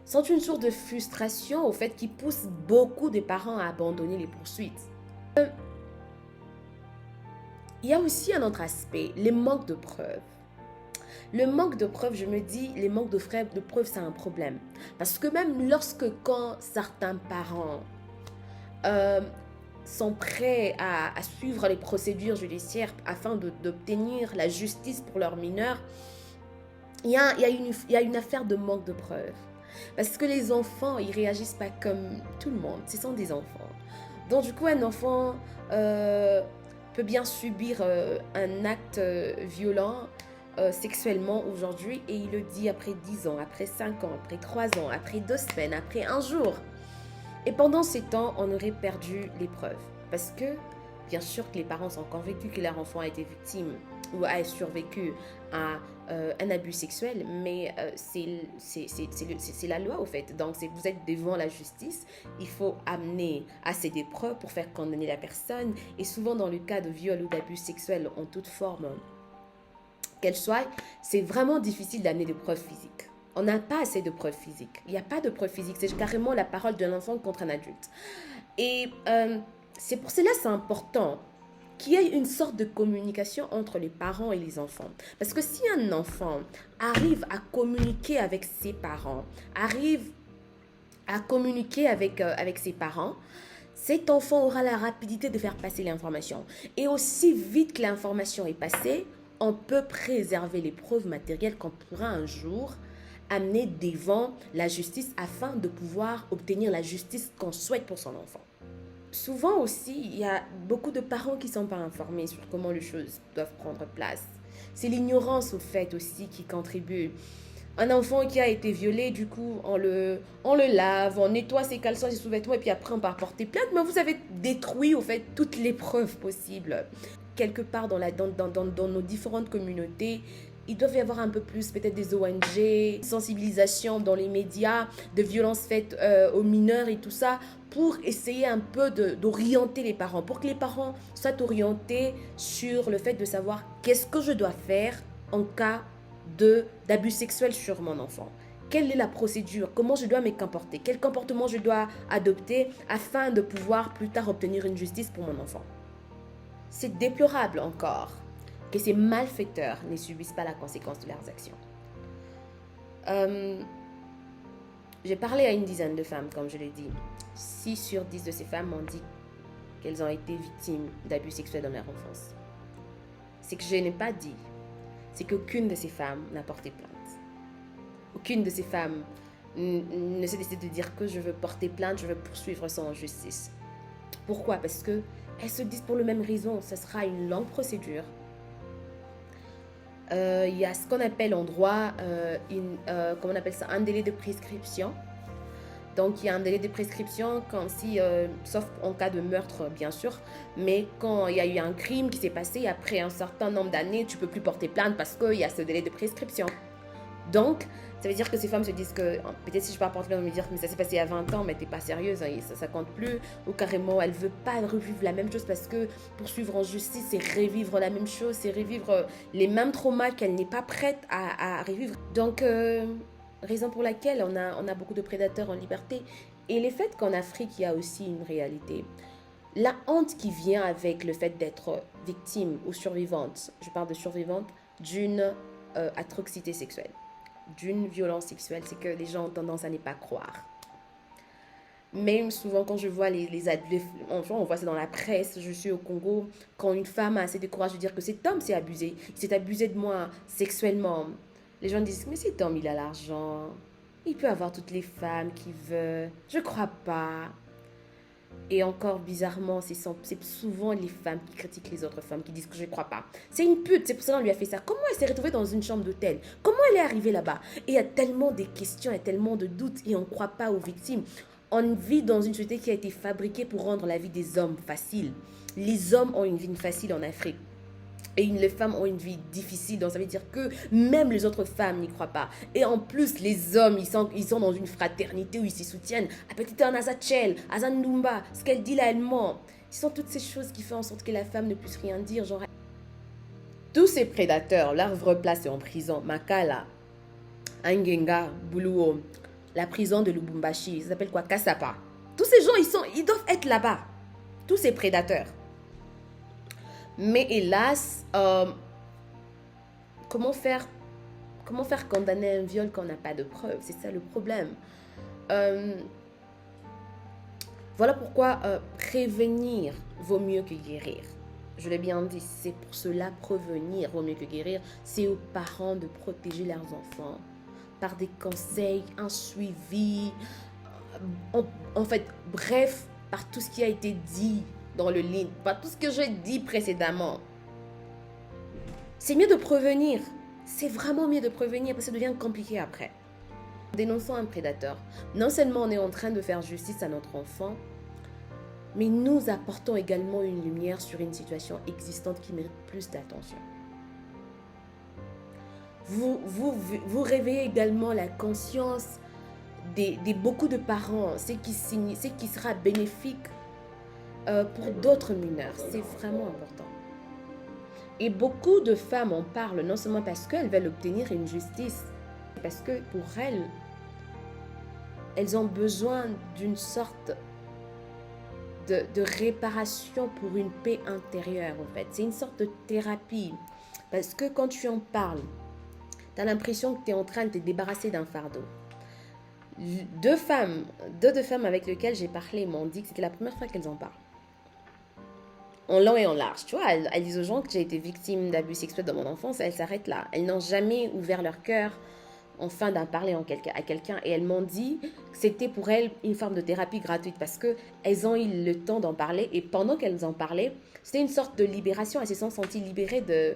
sont une source de frustration au fait qui pousse beaucoup de parents à abandonner les poursuites. Il y a aussi un autre aspect, les manques de preuves. Le manque de preuves, je me dis, les manques de preuves, c'est un problème. Parce que même quand certains parents sont prêts à suivre les procédures judiciaires afin d'obtenir la justice pour leurs mineurs, il y a une affaire de manque de preuves. Parce que les enfants, ils réagissent pas comme tout le monde. Ce sont des enfants. Donc du coup, un enfant peut bien subir un acte violent sexuellement aujourd'hui et il le dit après 10 ans, après 5 ans, après 3 ans, après 2 semaines, après un jour. Et pendant ces temps, on aurait perdu les preuves. Parce que, bien sûr que les parents sont convaincus que leur enfant a été victime ou a survécu à un abus sexuel, mais c'est la loi au fait. Donc, vous êtes devant la justice, il faut amener assez de preuves pour faire condamner la personne. Et souvent, dans le cas de viol ou d'abus sexuel en toute forme qu'elle soit, c'est vraiment difficile d'amener des preuves physiques. On n'a pas assez de preuves physiques. Il n'y a pas de preuves physiques. C'est carrément la parole d'un enfant contre un adulte. Et c'est pour cela que c'est important qu'il y ait une sorte de communication entre les parents et les enfants. Parce que si un enfant arrive à communiquer avec ses parents, arrive à communiquer avec ses parents, cet enfant aura la rapidité de faire passer l'information. Et aussi vite que l'information est passée, on peut préserver les preuves matérielles qu'on pourra un jour amener devant la justice afin de pouvoir obtenir la justice qu'on souhaite pour son enfant. Souvent aussi, il y a beaucoup de parents qui ne sont pas informés sur comment les choses doivent prendre place. C'est l'ignorance au fait aussi qui contribue. Un enfant qui a été violé, du coup, on le lave, on nettoie ses caleçons, ses sous-vêtements et puis après on part porter plainte. Mais vous avez détruit au fait toutes les preuves possibles. Quelque part dans nos différentes communautés, Il doit y avoir un peu plus, peut-être des ONG, sensibilisation dans les médias, de violences faites aux mineurs et tout ça, pour essayer un peu d'orienter les parents, pour que les parents soient orientés sur le fait de savoir qu'est-ce que je dois faire en cas d'abus sexuels sur mon enfant. Quelle est la procédure? Comment je dois me comporter? Quel comportement je dois adopter afin de pouvoir plus tard obtenir une justice pour mon enfant? C'est déplorable encore que ces malfaiteurs ne subissent pas la conséquence de leurs actions. J'ai parlé à une dizaine de femmes, comme je l'ai dit. 6 sur 10 de ces femmes m'ont dit qu'elles ont été victimes d'abus sexuels dans leur enfance. Ce que je n'ai pas dit, c'est qu'aucune de ces femmes n'a porté plainte. Aucune de ces femmes ne s'est décidée de dire que je veux porter plainte, je veux poursuivre ça en justice. Pourquoi? Parce qu'elles se disent pour la même raison, ce sera une longue procédure. Il y a ce qu'on appelle en droit, comment on appelle ça, un délai de prescription. Donc, il y a un délai de prescription sauf en cas de meurtre, bien sûr. Mais quand il y a eu un crime qui s'est passé, après un certain nombre d'années, tu ne peux plus porter plainte parce qu'il y a ce délai de prescription. Donc, ça veut dire que ces femmes se disent que peut-être si je pars porter plainte, on va me dire mais ça s'est passé il y a 20 ans, mais t'es pas sérieuse, hein, ça compte plus. Ou carrément, elle veut pas revivre la même chose parce que poursuivre en justice, c'est revivre la même chose, c'est revivre les mêmes traumas qu'elle n'est pas prête à revivre. Donc, raison pour laquelle on a beaucoup de prédateurs en liberté. Et le fait qu'en Afrique, il y a aussi une réalité. La honte qui vient avec le fait d'être victime ou survivante, je parle de survivante, d'une atrocité sexuelle, d'une violence sexuelle, c'est que les gens ont tendance à ne pas croire. Même souvent quand je vois les adultes, on voit ça dans la presse, je suis au Congo, quand une femme a assez de courage de dire que cet homme s'est abusé, il s'est abusé de moi sexuellement, les gens disent, mais cet homme il a l'argent, il peut avoir toutes les femmes qu'il veut, je crois pas. Et encore bizarrement, c'est souvent les femmes qui critiquent les autres femmes, qui disent que je ne crois pas. C'est une pute, c'est pour ça qu'on lui a fait ça. Comment elle s'est retrouvée dans une chambre d'hôtel? Comment elle est arrivée là-bas? Et il y a tellement de questions, il y a tellement de doutes et on ne croit pas aux victimes. On vit dans une société qui a été fabriquée pour rendre la vie des hommes facile. Les hommes ont une vie facile en Afrique. Et les femmes ont une vie difficile, donc ça veut dire que même les autres femmes n'y croient pas. Et en plus, les hommes, ils sont dans une fraternité où ils se soutiennent. À petit en Azachel, Azandumba, ce qu'elle dit là, elle ment. Ce sont toutes ces choses qui font en sorte que la femme ne puisse rien dire. Genre, tous ces prédateurs, leur vraie place est en prison. Makala, Angenga, Buluo, la prison de Lubumbashi, ça s'appelle quoi? Kasapa. Tous ces gens, ils doivent être là-bas. Tous ces prédateurs. Mais hélas, comment faire condamner un viol quand on n'a pas de preuves? C'est ça le problème. Voilà pourquoi prévenir vaut mieux que guérir. Je l'ai bien dit, c'est pour cela prévenir vaut mieux que guérir. C'est aux parents de protéger leurs enfants par des conseils, un suivi, en fait, bref, par tout ce qui a été dit dans le livre, par tout ce que j'ai dit précédemment. C'est mieux de prévenir. C'est vraiment mieux de prévenir parce que ça devient compliqué après. En dénonçant un prédateur, non seulement on est en train de faire justice à notre enfant, mais nous apportons également une lumière sur une situation existante qui mérite plus d'attention. Vous réveillez également la conscience des beaucoup de parents, ce qui sera bénéfique pour d'autres mineurs. C'est vraiment important. Et beaucoup de femmes en parlent, non seulement parce qu'elles veulent obtenir une justice, mais parce que pour elles ont besoin d'une sorte de réparation pour une paix intérieure, en fait. C'est une sorte de thérapie. Parce que quand tu en parles, tu as l'impression que tu es en train de te débarrasser d'un fardeau. Deux de femmes avec lesquelles j'ai parlé m'ont dit que c'était la première fois qu'elles en parlent. En long et en large, tu vois, elles disent aux gens que j'ai été victime d'abus sexuels dans mon enfance, elles s'arrêtent là. Elles n'ont jamais ouvert leur cœur enfin d'en parler à quelqu'un. Et elles m'ont dit que c'était pour elles une forme de thérapie gratuite parce qu'elles ont eu le temps d'en parler. Et pendant qu'elles en parlaient, c'était une sorte de libération. Elles se sont senties libérées de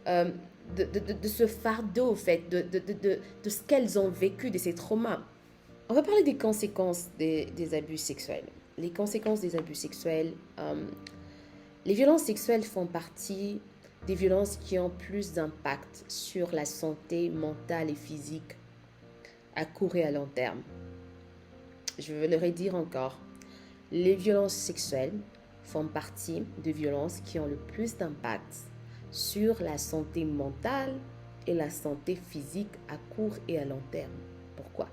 ce fardeau, en fait, de ce qu'elles ont vécu, de ces traumas. On va parler des conséquences des abus sexuels. Les conséquences des abus sexuels... les violences sexuelles font partie des violences qui ont plus d'impact sur la santé mentale et physique à court et à long terme. Je veux le redire encore, les violences sexuelles font partie des violences qui ont le plus d'impact sur la santé mentale et la santé physique à court et à long terme. Pourquoi?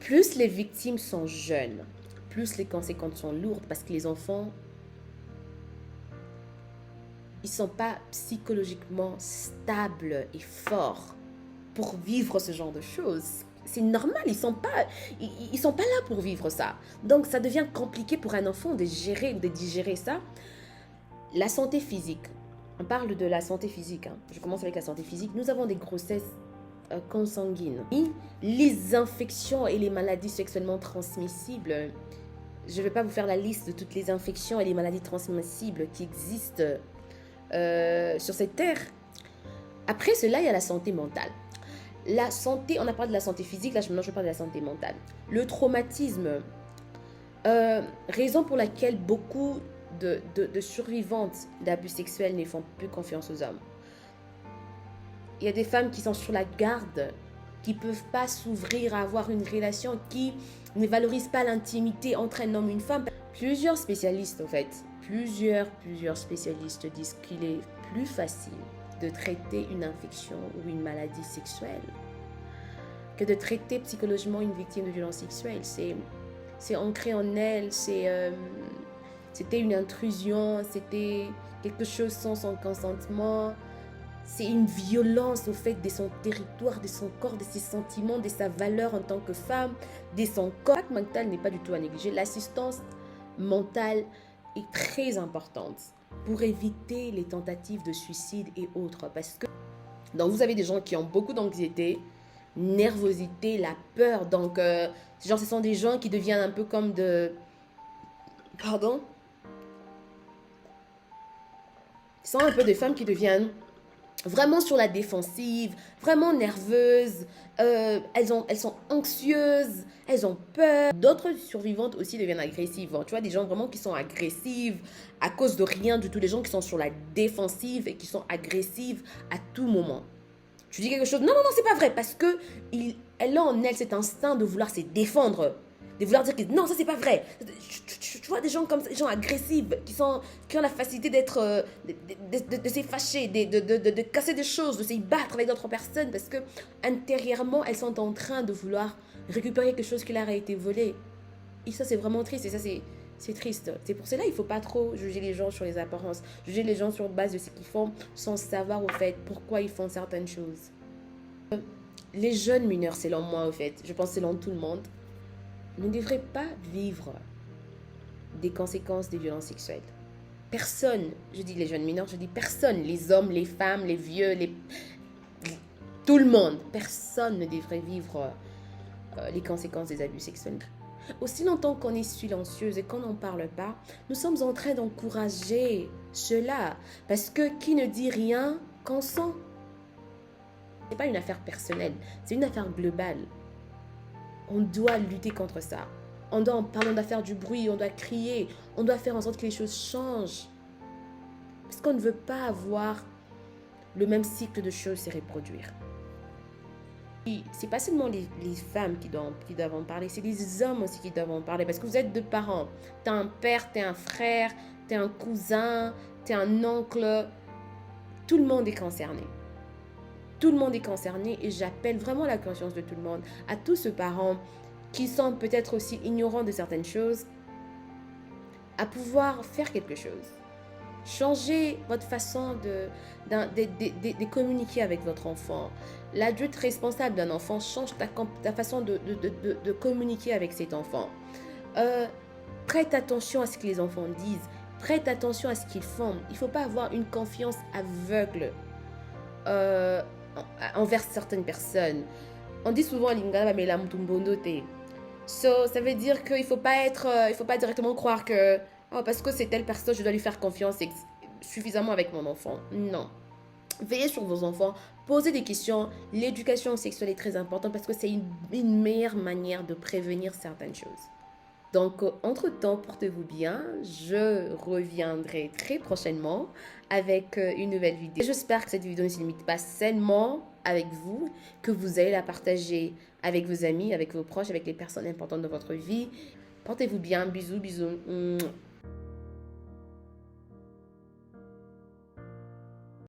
Plus les victimes sont jeunes, plus les conséquences sont lourdes parce que les enfants, ils ne sont pas psychologiquement stables et forts pour vivre ce genre de choses. C'est normal, ils sont pas là pour vivre ça. Donc ça devient compliqué pour un enfant de gérer, de digérer ça. La santé physique. On parle de la santé physique. Je commence avec la santé physique. Nous avons des grossesses consanguines. Et les infections et les maladies sexuellement transmissibles. Je ne vais pas vous faire la liste de toutes les infections et les maladies transmissibles qui existent sur cette terre. Après cela, il y a la santé mentale. La santé, on a parlé de la santé physique, là maintenant je parle de la santé mentale. Le traumatisme, raison pour laquelle beaucoup de survivantes d'abus sexuels ne font plus confiance aux hommes. Il y a des femmes qui sont sur la garde, qui ne peuvent pas s'ouvrir à avoir une relation, qui ne valorisent pas l'intimité entre un homme et une femme. Plusieurs spécialistes, en fait, plusieurs spécialistes disent qu'il est plus facile de traiter une infection ou une maladie sexuelle que de traiter psychologiquement une victime de violence sexuelle. C'est ancré en elle, c'était une intrusion, c'était quelque chose sans son consentement. C'est une violence au fait de son territoire, de son corps, de ses sentiments, de sa valeur en tant que femme, de son corps. L'impact mental n'est pas du tout à négliger. L'assistance mentale est très importante pour éviter les tentatives de suicide et autres. Parce que donc vous avez des gens qui ont beaucoup d'anxiété, nervosité, la peur. Donc, ce sont des gens qui deviennent un peu comme de... Pardon? Ce sont un peu des femmes qui deviennent vraiment sur la défensive, vraiment nerveuses, elles sont anxieuses, elles ont peur. D'autres survivantes aussi deviennent agressives. Tu vois, des gens vraiment qui sont agressives à cause de rien du tout. Des gens qui sont sur la défensive et qui sont agressives à tout moment. Tu dis quelque chose, non, c'est pas vrai, parce que elle a en elle cet instinct de vouloir se défendre, de vouloir dire que non, ça c'est pas vrai. Tu vois des gens comme ça, des gens agressifs, qui ont la facilité d'être, de se fâcher, de casser des choses, de se battre avec d'autres personnes, parce que intérieurement, elles sont en train de vouloir récupérer quelque chose qui leur a été volé. Et ça, c'est vraiment triste, et ça, c'est triste. C'est pour cela qu'il ne faut pas trop juger les gens sur les apparences, juger les gens sur base de ce qu'ils font, sans savoir au fait pourquoi ils font certaines choses. Les jeunes mineurs, selon moi au fait, je pense selon tout le monde, ne devraient pas vivre des conséquences des violences sexuelles. Personne, je dis les jeunes mineurs, je dis personne, les hommes, les femmes, les vieux, tout le monde, personne ne devrait vivre les conséquences des abus sexuels. Aussi longtemps qu'on est silencieuse et qu'on n'en parle pas, nous sommes en train d'encourager cela. Parce que qui ne dit rien consent. Ce n'est pas une affaire personnelle, c'est une affaire globale. On doit lutter contre ça. On doit faire du bruit, on doit crier, on doit faire en sorte que les choses changent. Parce qu'on ne veut pas avoir le même cycle de choses se reproduire. C'est pas seulement les femmes qui doivent en parler, c'est les hommes aussi qui doivent en parler. Parce que vous êtes deux parents. T'as un père, t'es un frère, t'es un cousin, t'es un oncle. Tout le monde est concerné. Tout le monde est concerné et j'appelle vraiment la conscience de tout le monde. À tous ces parents qui sont peut-être aussi ignorants de certaines choses, à pouvoir faire quelque chose. Changez votre façon de communiquer avec votre enfant. L'adulte responsable d'un enfant change ta façon de communiquer avec cet enfant. Prête attention à ce que les enfants disent. Prête attention à ce qu'ils font. Il ne faut pas avoir une confiance aveugle envers certaines personnes. On dit souvent Lingala Mela Mutumbondo te. Ça veut dire qu'il ne faut pas directement croire que parce que c'est telle personne, je dois lui faire confiance suffisamment avec mon enfant. Non. Veillez sur vos enfants, posez des questions. L'éducation sexuelle est très importante parce que c'est une meilleure manière de prévenir certaines choses. Donc, entre-temps, portez-vous bien. Je reviendrai très prochainement avec une nouvelle vidéo. J'espère que cette vidéo ne se limite pas seulement avec vous, que vous allez la partager avec vos amis, avec vos proches, avec les personnes importantes de votre vie. Portez-vous bien. Bisous, bisous.